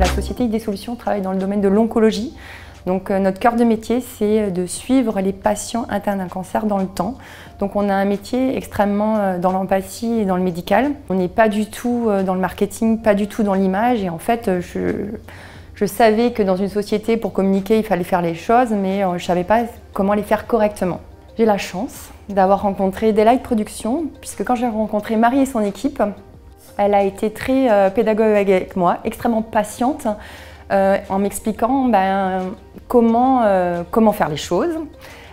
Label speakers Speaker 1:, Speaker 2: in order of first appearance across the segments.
Speaker 1: La société ID Solutions travaille dans le domaine de l'oncologie. Donc notre cœur de métier, c'est de suivre les patients atteints d'un cancer dans le temps. Donc on a un métier extrêmement dans l'empathie et dans le médical. On n'est pas du tout dans le marketing, pas du tout dans l'image. Et en fait, je savais que dans une société, pour communiquer, il fallait faire les choses, mais je ne savais pas comment les faire correctement. J'ai la chance d'avoir rencontré Daylight Productions, puisque quand j'ai rencontré Marie et son équipe, elle a été très pédagogue avec moi, extrêmement patiente, en m'expliquant comment faire les choses.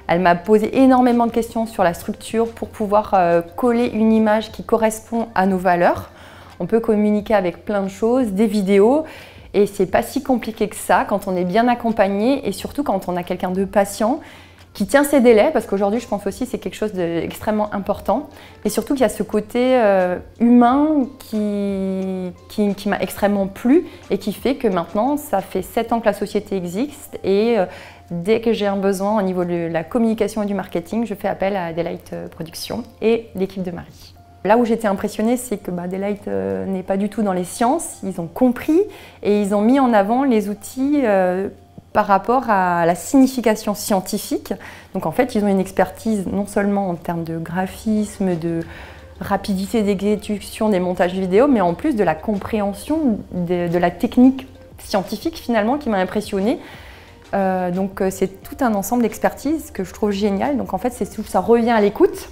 Speaker 1: Elle m'a posé énormément de questions sur la structure pour pouvoir coller une image qui correspond à nos valeurs. On peut communiquer avec plein de choses, des vidéos, et c'est pas si compliqué que ça quand on est bien accompagné et surtout quand on a quelqu'un de patient qui tient ses délais, parce qu'aujourd'hui je pense aussi c'est quelque chose d'extrêmement important, et surtout qu'il y a ce côté humain qui m'a extrêmement plu et qui fait que maintenant ça fait 7 ans que la société existe et dès que j'ai un besoin au niveau de la communication et du marketing, je fais appel à Daylight Productions et l'équipe de Marie. Là où j'étais impressionnée, c'est que Daylight n'est pas du tout dans les sciences, ils ont compris et ils ont mis en avant les outils par rapport à la signification scientifique. Donc en fait, ils ont une expertise non seulement en termes de graphisme, de rapidité d'exécution des montages vidéo, mais en plus de la compréhension de la technique scientifique finalement qui m'a impressionnée. Donc c'est tout un ensemble d'expertise que je trouve génial. Donc en fait, ça revient à l'écoute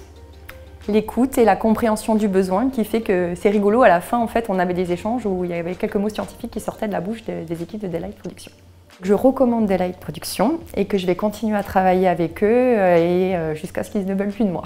Speaker 1: et la compréhension du besoin qui fait que c'est rigolo. À la fin, en fait, on avait des échanges où il y avait quelques mots scientifiques qui sortaient de la bouche des équipes de Daylight Productions. Je recommande Daylight Productions et que je vais continuer à travailler avec eux jusqu'à ce qu'ils ne veulent plus de moi.